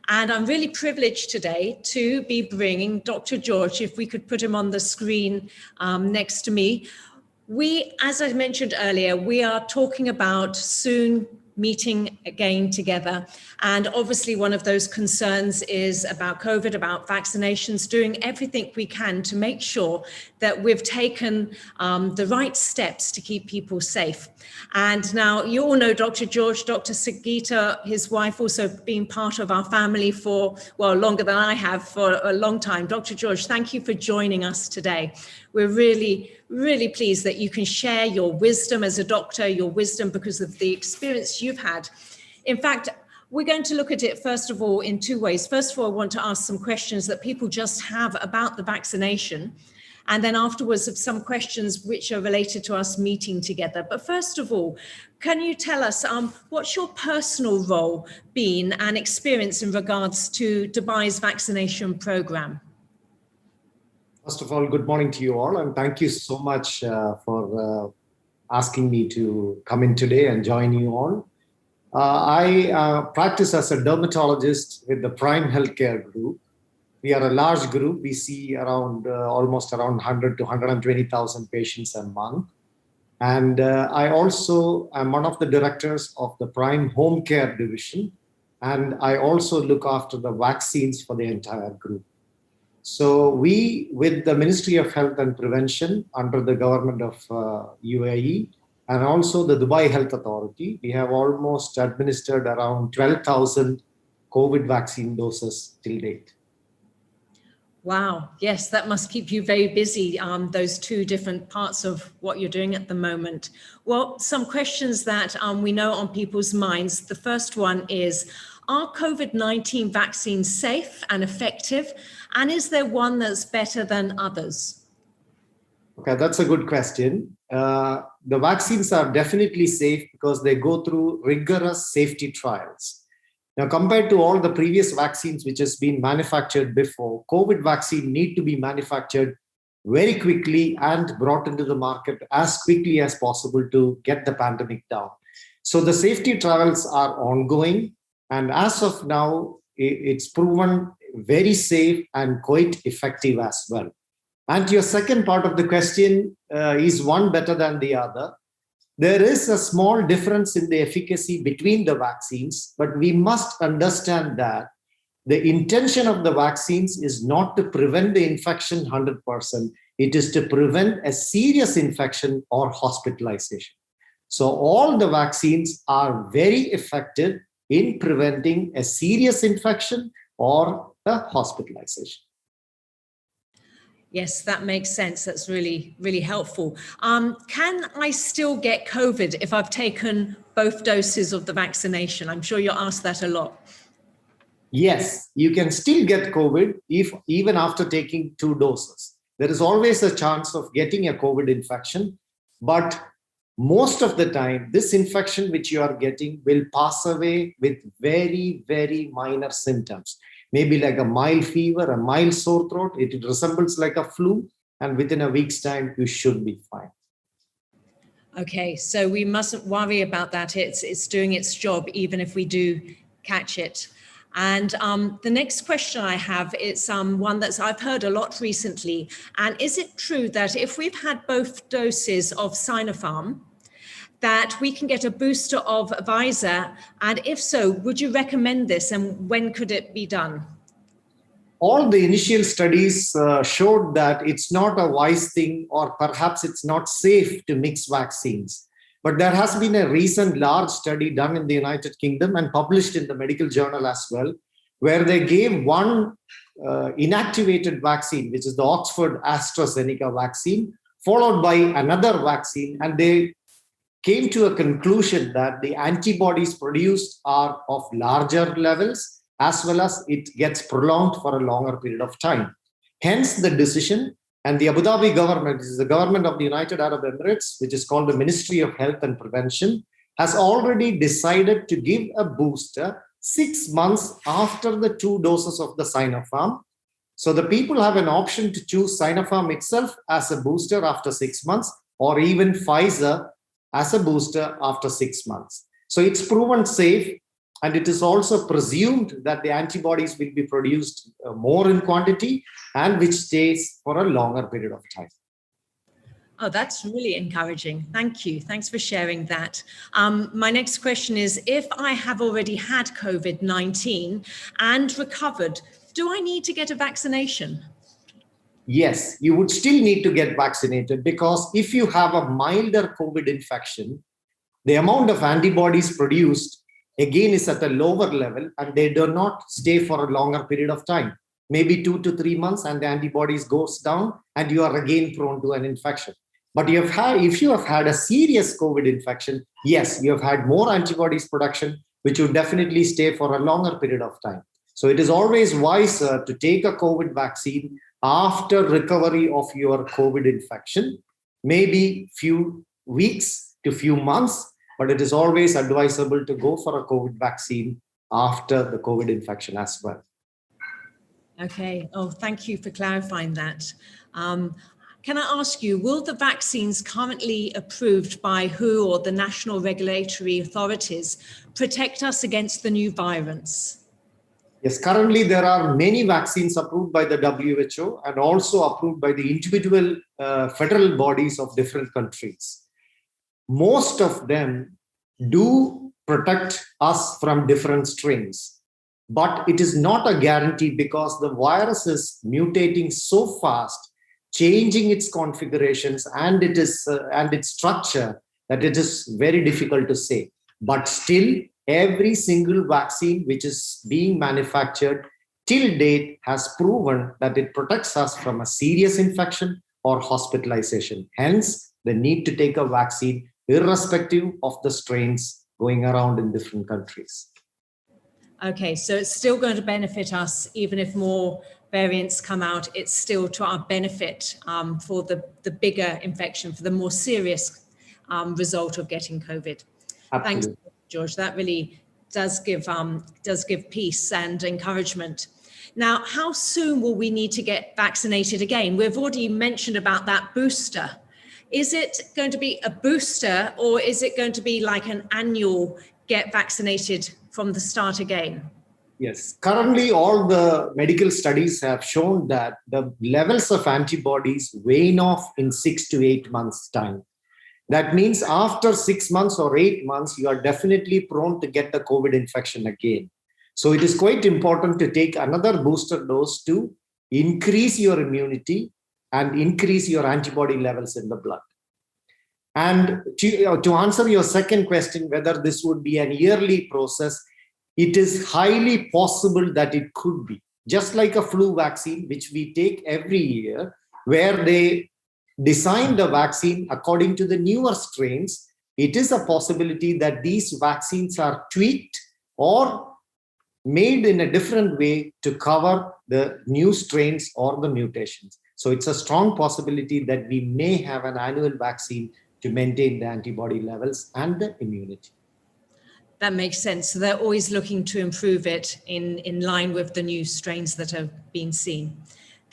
And I'm really privileged today to be bringing Dr. George, if we could put him on the screen next to me. As I mentioned earlier, we are talking about soon meeting again together. And obviously one of those concerns is about COVID, about vaccinations, doing everything we can to make sure that we've taken the right steps to keep people safe. And now you all know Dr. George, Dr. Sagita, his wife, also being part of our family for, well, longer than I have, for a long time. Dr. George, thank you for joining us today. We're really, really pleased that you can share your wisdom as a doctor, your wisdom because of the experience you've had. In fact, we're going to look at it, first of all, in two ways. First of all, I want to ask some questions that people just have about the vaccination. And then afterwards, some questions which are related to us meeting together. But first of all, can you tell us what's your personal role been and experience in regards to Dubai's vaccination program? First of all, good morning to you all, and thank you so much for asking me to come in today and join you all. I practice as a dermatologist with the Prime Healthcare Group. We are a large group. We see around almost around 100 to 120,000 patients a month. And I also am one of the directors of the Prime Home Care Division. And I also look after the vaccines for the entire group. So we, with the Ministry of Health and Prevention under the government of UAE and also the Dubai Health Authority, we have almost administered around 12,000 COVID vaccine doses till date. Wow. Yes, that must keep you very busy, those two different parts of what you're doing at the moment. Well, some questions that we know on people's minds. The first one is, are COVID-19 vaccines safe and effective? And is there one that's better than others? Okay, that's a good question. The vaccines are definitely safe because they go through rigorous safety trials. Now, compared to all the previous vaccines which has been manufactured before, COVID vaccine need to be manufactured very quickly and brought into the market as quickly as possible to get the pandemic down. So the safety trials are ongoing, and as of now, it's proven very safe and quite effective as well. And to your second part of the question, is one better than the other? There is a small difference in the efficacy between the vaccines, but we must understand that the intention of the vaccines is not to prevent the infection 100%. It is to prevent a serious infection or hospitalization. So all the vaccines are very effective in preventing a serious infection or a hospitalization. Yes, that makes sense. That's really, really helpful. Can I still get COVID if I've taken both doses of the vaccination? I'm sure you're asked that a lot. Yes, you can still get COVID even after taking 2 doses. There is always a chance of getting a COVID infection, but most of the time, this infection which you are getting will pass away with very, very minor symptoms. Maybe like a mild fever, a mild sore throat. It resembles like a flu, and within a week's time, you should be fine. Okay, so we mustn't worry about that. It's doing its job, even if we do catch it. And the next question I have is one that I've heard a lot recently. And is it true that if we've had both doses of Sinopharm, that we can get a booster of Pfizer? And if so, would you recommend this, and when could it be done? All the initial studies showed that it's not a wise thing, or perhaps it's not safe to mix vaccines. But there has been a recent large study done in the United Kingdom and published in the medical journal as well, where they gave one inactivated vaccine, which is the Oxford AstraZeneca vaccine, followed by another vaccine, and they came to a conclusion that the antibodies produced are of larger levels, as well as it gets prolonged for a longer period of time. Hence the decision, and the Abu Dhabi government, this is the government of the United Arab Emirates, which is called the Ministry of Health and Prevention, has already decided to give a booster 6 months after the 2 doses of the Sinopharm. So the people have an option to choose Sinopharm itself as a booster after 6 months, or even Pfizer as a booster after 6 months. So it's proven safe. and it is also presumed that the antibodies will be produced more in quantity and which stays for a longer period of time. Oh, that's really encouraging. Thank you. Thanks for sharing that. My next question is, if I have already had COVID-19 and recovered, do I need to get a vaccination? Yes, you would still need to get vaccinated, because if you have a milder COVID infection, the amount of antibodies produced again is at a lower level, and they do not stay for a longer period of time, maybe 2 to 3 months, and the antibodies goes down and you are again prone to an infection. But if you have had a serious COVID infection, yes, you have had more antibodies production, which will definitely stay for a longer period of time. So it is always wiser to take a COVID vaccine after recovery of your COVID infection, maybe few weeks to few months, but it is always advisable to go for a COVID vaccine after the COVID infection as well. Okay. Oh, thank you for clarifying that. Can I ask you, will the vaccines currently approved by WHO or the national regulatory authorities protect us against the new variants? Yes, currently there are many vaccines approved by the WHO and also approved by the individual federal bodies of different countries. Most of them do protect us from different strains, but it is not a guarantee, because the virus is mutating so fast, changing its configurations and its structure, that it is very difficult to say. But still, every single vaccine which is being manufactured till date has proven that it protects us from a serious infection or hospitalization. Hence, the need to take a vaccine irrespective of the strains going around in different countries. Okay, so it's still going to benefit us, even if more variants come out, it's still to our benefit for the bigger infection, for the more serious result of getting COVID. Absolutely. Thanks, George. That really does give peace and encouragement. Now, how soon will we need to get vaccinated again? We've already mentioned about that booster. Is it going to be a booster, or is it going to be like an annual get vaccinated from the start again? Yes, currently all the medical studies have shown that the levels of antibodies wane off in 6 to 8 months' time. That means after 6 months or 8 months, you are definitely prone to get the COVID infection again. So it is quite important to take another booster dose to increase your immunity and increase your antibody levels in the blood. And to answer your second question, whether this would be an yearly process, it is highly possible that it could be. Just like a flu vaccine, which we take every year, where they design the vaccine according to the newer strains, it is a possibility that these vaccines are tweaked or made in a different way to cover the new strains or the mutations. So it's a strong possibility that we may have an annual vaccine to maintain the antibody levels and the immunity. That makes sense. So they're always looking to improve it in line with the new strains that have been seen.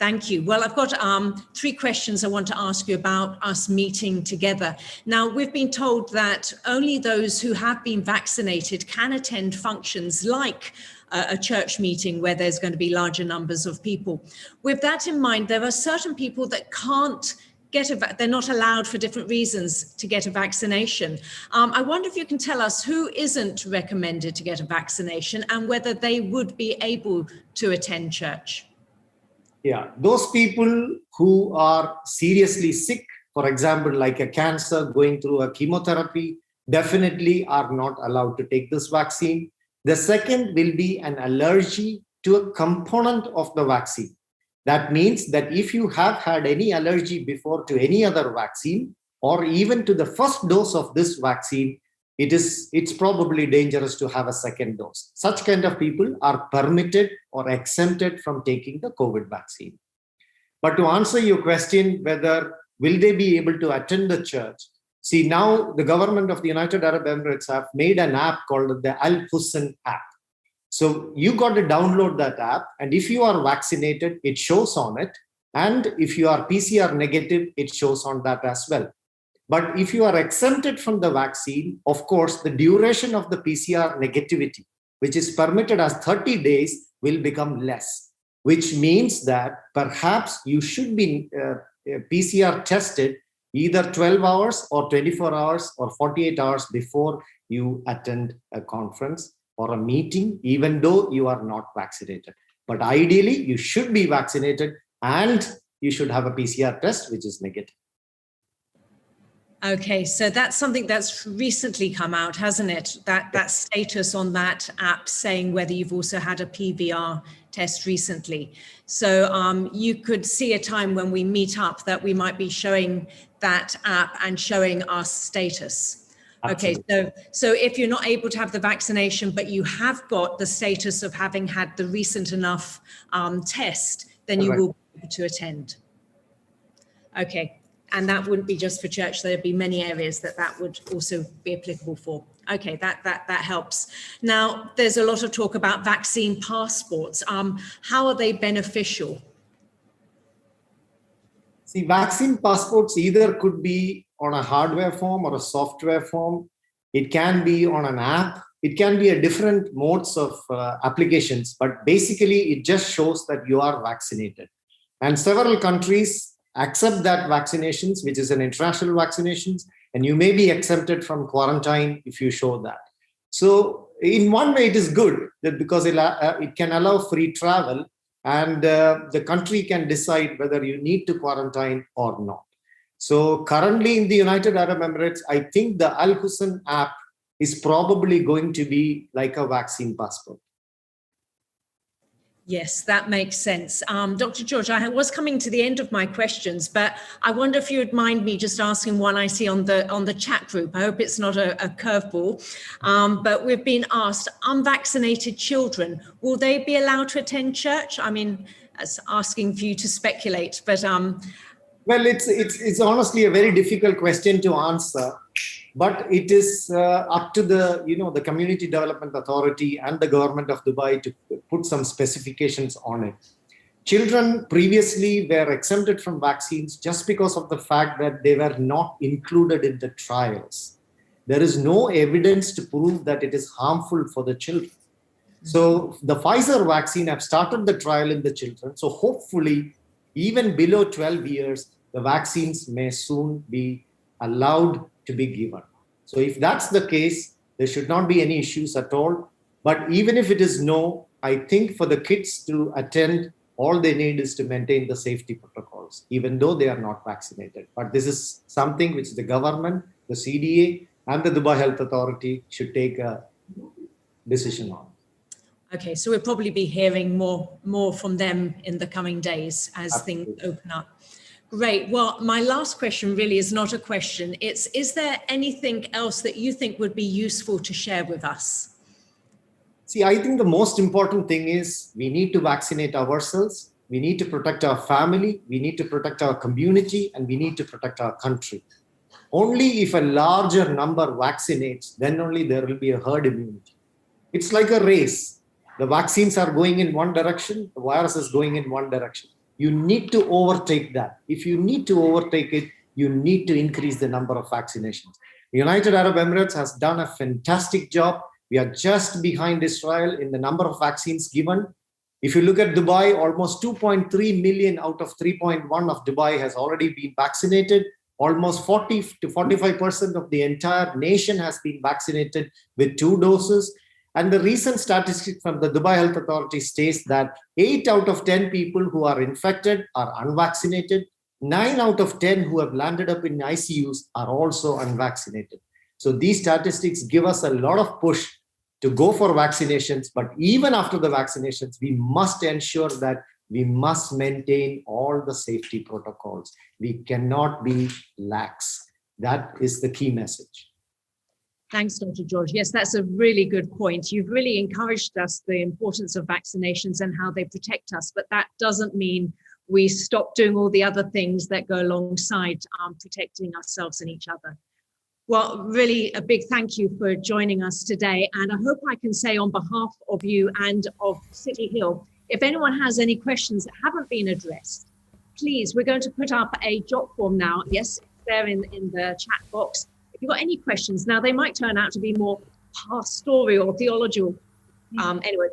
Thank you. Well, I've got 3 questions I want to ask you about us meeting together. Now, we've been told that only those who have been vaccinated can attend functions like a church meeting where there's going to be larger numbers of people. With that in mind, there are certain people that can't they're not allowed for different reasons to get a vaccination. I wonder if you can tell us who isn't recommended to get a vaccination and whether they would be able to attend church. Yeah, those people who are seriously sick, for example, like a cancer going through a chemotherapy, definitely are not allowed to take this vaccine. The second will be an allergy to a component of the vaccine. That means that if you have had any allergy before to any other vaccine, or even to the first dose of this vaccine, it's probably dangerous to have a second dose. Such kind of people are permitted or exempted from taking the COVID vaccine. But to answer your question, whether will they be able to attend the church? See, now the government of the United Arab Emirates have made an app called the Al Husn app. So you got to download that app, and if you are vaccinated, it shows on it. And if you are PCR negative, it shows on that as well. But if you are exempted from the vaccine, of course, the duration of the PCR negativity which is permitted as 30 days, will become less, which means that perhaps you should be PCR tested either 12 hours or 24 hours or 48 hours before you attend a conference or a meeting, even though you are not vaccinated. But ideally, you should be vaccinated and you should have a PCR test, which is negative. Okay, so that's something that's recently come out, hasn't it? That status on that app saying whether you've also had a PVR test recently. So you could see a time when we meet up that we might be showing that app and showing our status. Absolutely. Okay, so if you're not able to have the vaccination, but you have got the status of having had the recent enough test, then you will be able to attend. Okay. And that wouldn't be just for church. There'd be many areas that would also be applicable for. Okay, that helps. Now, there's a lot of talk about vaccine passports. How are they beneficial? See, vaccine passports either could be on a hardware form or a software form. It can be on an app. It can be a different modes of applications, but basically it just shows that you are vaccinated. And several countries accept that vaccinations, which is an international vaccinations, and you may be exempted from quarantine if you show that. So in one way, it is good that because it can allow free travel and the country can decide whether you need to quarantine or not. So currently in the United Arab Emirates, I think the Al Husn app is probably going to be like a vaccine passport. Yes, that makes sense. Dr. George, I was coming to the end of my questions, but I wonder if you would mind me just asking one I see on the chat group. I hope it's not a curveball, but we've been asked, unvaccinated children, will they be allowed to attend church? I mean, that's asking for you to speculate, but... Well, it's honestly a very difficult question to answer, but it is up to the Community Development Authority and the government of Dubai to put some specifications on it. Children previously were exempted from vaccines just because of the fact that they were not included in the trials. There is no evidence to prove that it is harmful for the children. So the Pfizer vaccine have started the trial in the children. So hopefully, even below 12 years, the vaccines may soon be allowed to be given. So if that's the case, there should not be any issues at all. But even if it is no, I think for the kids to attend, all they need is to maintain the safety protocols, even though they are not vaccinated. But this is something which the government, the CDA, and the Dubai Health Authority should take a decision on. Okay, so we'll probably be hearing more from them in the coming days as Absolutely. Things open up. Great. Well, my last question really is not a question. It's, is there anything else that you think would be useful to share with us? See, I think the most important thing is we need to vaccinate ourselves. We need to protect our family. We need to protect our community, and we need to protect our country. Only if a larger number vaccinates, then only there will be a herd immunity. It's like a race. The vaccines are going in one direction. The virus is going in one direction. You need to overtake that. If you need to overtake it, you need to increase the number of vaccinations. The United Arab Emirates has done a fantastic job. We are just behind Israel in the number of vaccines given. If you look at Dubai, almost 2.3 million out of 3.1 of Dubai has already been vaccinated. Almost 40 to 45% of the entire nation has been vaccinated with 2 doses. And the recent statistic from the Dubai Health Authority states that 8 out of 10 people who are infected are unvaccinated. 9 out of 10 who have landed up in ICUs are also unvaccinated. So these statistics give us a lot of push to go for vaccinations. But even after the vaccinations, we must ensure that we must maintain all the safety protocols. We cannot be lax. That is the key message. Thanks, Dr. George. Yes, that's a really good point. You've really encouraged us the importance of vaccinations and how they protect us, but that doesn't mean we stop doing all the other things that go alongside protecting ourselves and each other. Well, really a big thank you for joining us today. And I hope I can say on behalf of you and of City Hill, if anyone has any questions that haven't been addressed, please, we're going to put up a jot form now. Yes, it's there in the chat box. If you've got any questions, now they might turn out to be more pastoral or theological anyway,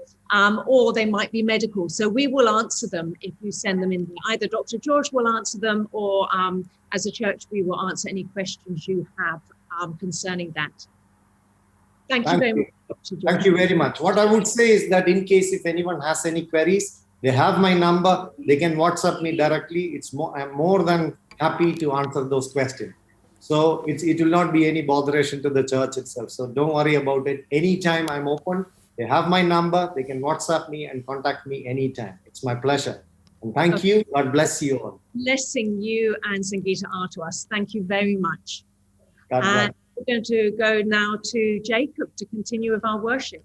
or they might be medical. So we will answer them if you send them in. Either Dr. George will answer them, or as a church, we will answer any questions you have concerning that. Thank you very much, Dr. George. Thank you very much. What I would say is that in case if anyone has any queries, they have my number. They can WhatsApp me directly. I'm more than happy to answer those questions. So it will not be any botheration to the church itself. So don't worry about it. Anytime I'm open. They have my number. They can WhatsApp me and contact me anytime. It's my pleasure. And thank you. God bless you all. Blessing you and Sangeeta are to us. Thank you very much. God bless. And we're going to go now to Jacob to continue with our worship.